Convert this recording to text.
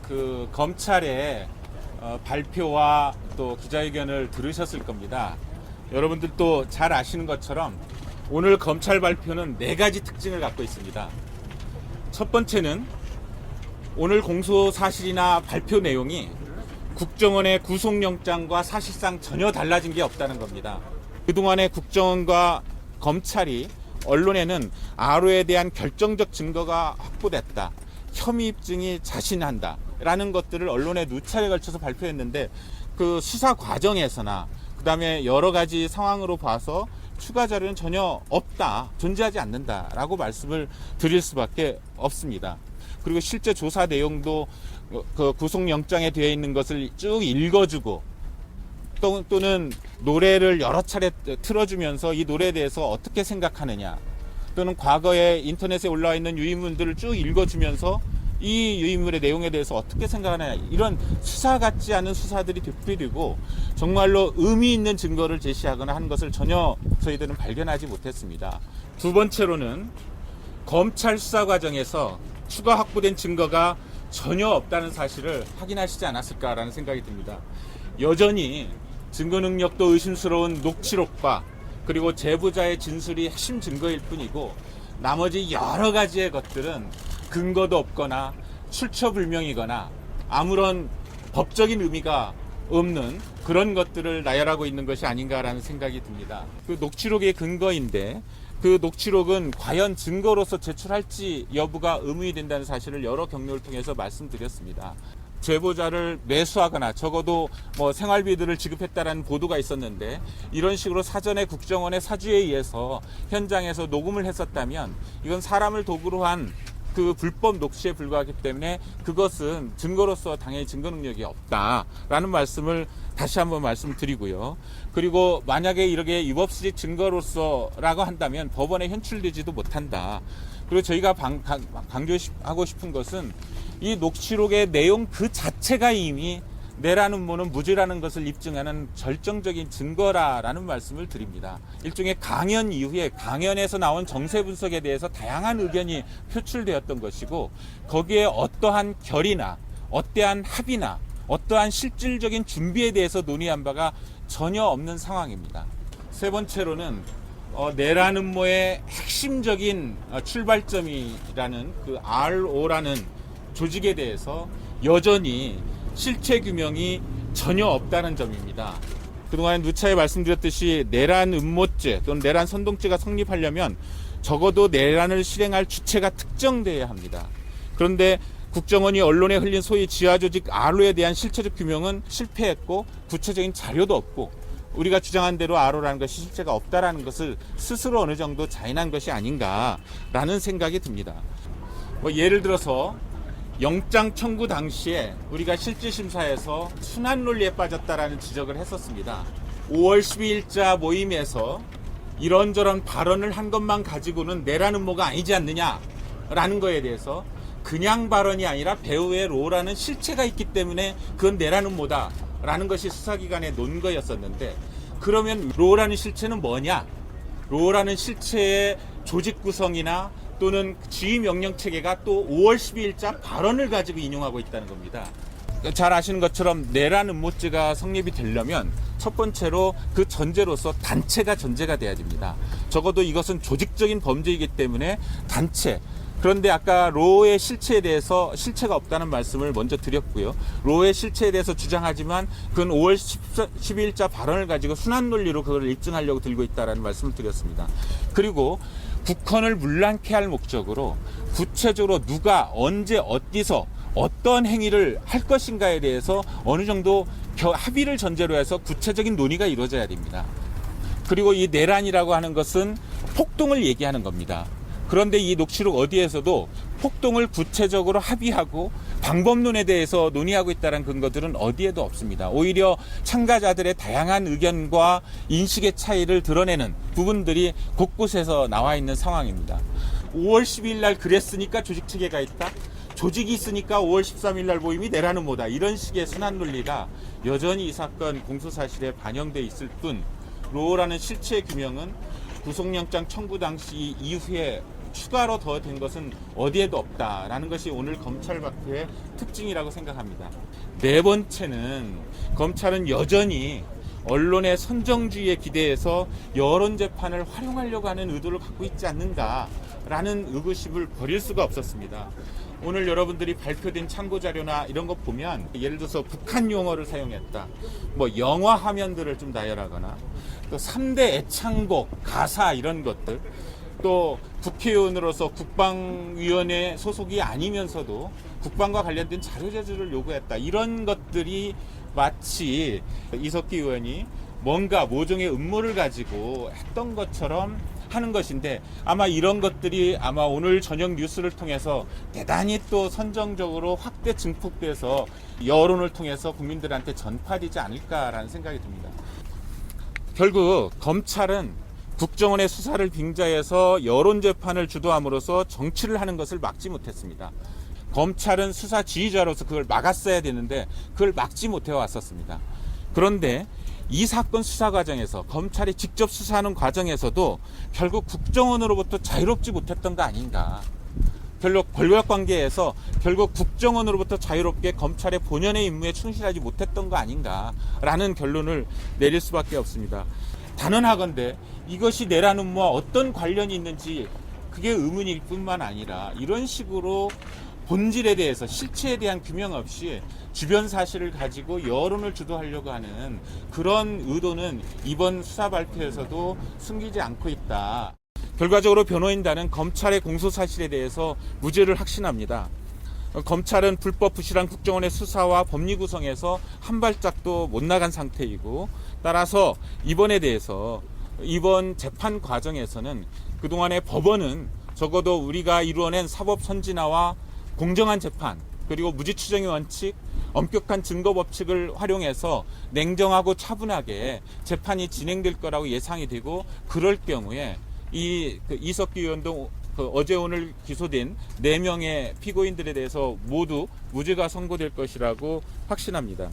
그 검찰의 발표와 또 기자회견을 들으셨을 겁니다. 여러분들도 잘 아시는 것처럼 오늘 검찰 발표는 4가지 특징을 갖고 있습니다. 첫 번째는 오늘 공소 사실이나 발표 내용이 국정원의 구속영장과 사실상 전혀 달라진 게 없다는 겁니다. 그동안의 국정원과 검찰이 언론에는 아로에 대한 결정적 증거가 확보됐다, 혐의 입증이 자신한다 라는 것들을 언론에 누차례 걸쳐서 발표했는데, 그 수사 과정에서나 그 다음에 여러 가지 상황으로 봐서 추가 자료는 전혀 없다, 존재하지 않는다 라고 말씀을 드릴 수밖에 없습니다. 그리고 실제 조사 내용도 그 구속영장에 되어 있는 것을 쭉 읽어주고 또는 노래를 여러 차례 틀어주면서 이 노래에 대해서 어떻게 생각하느냐, 또는 과거에 인터넷에 올라와 있는 유인물들을 쭉 읽어주면서 이 유인물의 내용에 대해서 어떻게 생각하느냐, 이런 수사 같지 않은 수사들이 되풀이되고 정말로 의미 있는 증거를 제시하거나 하는 것을 전혀 저희들은 발견하지 못했습니다. 두 번째로는 검찰 수사 과정에서 추가 확보된 증거가 전혀 없다는 사실을 확인하시지 않았을까라는 생각이 듭니다. 여전히 증거 능력도 의심스러운 녹취록과 그리고 제보자의 진술이 핵심 증거일 뿐이고, 나머지 여러 가지의 것들은 근거도 없거나 출처불명이거나 아무런 법적인 의미가 없는 그런 것들을 나열하고 있는 것이 아닌가라는 생각이 듭니다. 그 녹취록의 근거인데 그 녹취록은 과연 증거로서 제출할지 여부가 의문이 된다는 사실을 여러 경로를 통해서 말씀드렸습니다. 제보자를 매수하거나 적어도 생활비들을 지급했다라는 보도가 있었는데, 이런 식으로 사전에 국정원의 사주에 의해서 현장에서 녹음을 했었다면 이건 사람을 도구로 한 그 불법 녹취에 불과하기 때문에 그것은 증거로서 당연히 증거 능력이 없다라는 말씀을 다시 한번 말씀드리고요. 그리고 만약에 이렇게 유법수직 증거로서라고 한다면 법원에 현출되지도 못한다. 그리고 저희가 강조하고 싶은 것은 이 녹취록의 내용 그 자체가 이미 내라는 모는 무죄라는 것을 입증하는 절정적인 증거라는 말씀을 드립니다. 일종의 강연 이후에 강연에서 나온 정세 분석에 대해서 다양한 의견이 표출되었던 것이고, 거기에 어떠한 결의나 어떠한 합의나 어떠한 실질적인 준비에 대해서 논의한 바가 전혀 없는 상황입니다. 세 번째로는 내라는 모의 핵심적인 출발점이라는 그 RO라는 조직에 대해서 여전히 실체 규명이 전혀 없다는 점입니다. 그동안 누차에 말씀드렸듯이 내란 음모죄 또는 내란 선동죄가 성립하려면 적어도 내란을 실행할 주체가 특정돼야 합니다. 그런데 국정원이 언론에 흘린 소위 지하조직 RO에 대한 실체적 규명은 실패했고, 구체적인 자료도 없고, 우리가 주장한 대로 RO라는 것이 실체가 없다라는 것을 스스로 어느 정도 자인한 것이 아닌가라는 생각이 듭니다. 예를 들어서 영장 청구 당시에 우리가 실질심사에서 순환 논리에 빠졌다라는 지적을 했었습니다. 5월 12일자 모임에서 이런저런 발언을 한 것만 가지고는 내란 음모가 아니지 않느냐라는 거에 대해서 그냥 발언이 아니라 배우의 로라는 실체가 있기 때문에 그건 내란 음모다라는 것이 수사기관의 논거였었는데, 그러면 로라는 실체는 뭐냐? 로라는 실체의 조직 구성이나 또는 지휘 명령 체계가 또 5월 12일자 발언을 가지고 인용하고 있다는 겁니다. 잘 아시는 것처럼 내란 음모죄가 성립이 되려면 첫 번째로 그 전제로서 단체가 전제가 돼야 됩니다. 적어도 이것은 조직적인 범죄이기 때문에 단체. 그런데 아까 로의 실체에 대해서 실체가 없다는 말씀을 먼저 드렸고요. 로의 실체에 대해서 주장하지만 그건 5월 12일자 발언을 가지고 순환 논리로 그걸 입증하려고 들고 있다는 말씀을 드렸습니다. 그리고 국헌을 문란케 할 목적으로 구체적으로 누가 언제 어디서 어떤 행위를 할 것인가에 대해서 어느 정도 합의를 전제로 해서 구체적인 논의가 이루어져야 됩니다. 그리고 이 내란이라고 하는 것은 폭동을 얘기하는 겁니다. 그런데 이 녹취록 어디에서도 폭동을 구체적으로 합의하고 방법론에 대해서 논의하고 있다는 근거들은 어디에도 없습니다. 오히려 참가자들의 다양한 의견과 인식의 차이를 드러내는 부분들이 곳곳에서 나와 있는 상황입니다. 5월 12일 날 그랬으니까 조직체계가 있다, 조직이 있으니까 5월 13일 날 모임이 내라는 뭐다, 이런 식의 순환 논리가 여전히 이 사건 공소사실에 반영돼 있을 뿐, 로라는 실체 규명은 구속영장 청구 당시 이후에 추가로 더 된 것은 어디에도 없다라는 것이 오늘 검찰 발표의 특징이라고 생각합니다. 네 번째는 검찰은 여전히 언론의 선정주의에 기대해서 여론재판을 활용하려고 하는 의도를 갖고 있지 않는가라는 의구심을 버릴 수가 없었습니다. 오늘 여러분들이 발표된 참고자료나 이런 거 보면 예를 들어서 북한 용어를 사용했다, 뭐 영화 화면들을 좀 나열하거나 또 3대 애창곡, 가사 이런 것들, 또 국회의원으로서 국방위원회 소속이 아니면서도 국방과 관련된 자료 제출을 요구했다, 이런 것들이 마치 이석기 의원이 뭔가 모종의 음모를 가지고 했던 것처럼 하는 것인데, 아마 이런 것들이 아마 오늘 저녁 뉴스를 통해서 대단히 또 선정적으로 확대 증폭돼서 여론을 통해서 국민들한테 전파되지 않을까라는 생각이 듭니다. 결국 검찰은 국정원의 수사를 빙자해서 여론재판을 주도함으로써 정치를 하는 것을 막지 못했습니다. 검찰은 수사 지휘자로서 그걸 막았어야 되는데 그걸 막지 못해 왔었습니다. 그런데 이 사건 수사 과정에서 검찰이 직접 수사하는 과정에서도 결국 국정원으로부터 자유롭지 못했던 거 아닌가. 결국 권력관계에서 결국 국정원으로부터 자유롭게 검찰의 본연의 임무에 충실하지 못했던 거 아닌가라는 결론을 내릴 수밖에 없습니다. 단언하건대 이것이 내란 음모와 어떤 관련이 있는지 그게 의문일 뿐만 아니라 이런 식으로 본질에 대해서, 실체에 대한 규명 없이 주변 사실을 가지고 여론을 주도하려고 하는 그런 의도는 이번 수사 발표에서도 숨기지 않고 있다. 결과적으로 변호인단은 검찰의 공소 사실에 대해서 무죄를 확신합니다. 검찰은 불법 부실한 국정원의 수사와 법리 구성에서 한 발짝도 못 나간 상태이고, 따라서 이번에 대해서 이번 재판 과정에서는 그동안의 법원은 적어도 우리가 이루어낸 사법 선진화와 공정한 재판, 그리고 무죄추정의 원칙, 엄격한 증거 법칙을 활용해서 냉정하고 차분하게 재판이 진행될 거라고 예상이 되고, 그럴 경우에 이석기 의원도 어제 오늘 기소된 4명의 피고인들에 대해서 모두 무죄가 선고될 것이라고 확신합니다.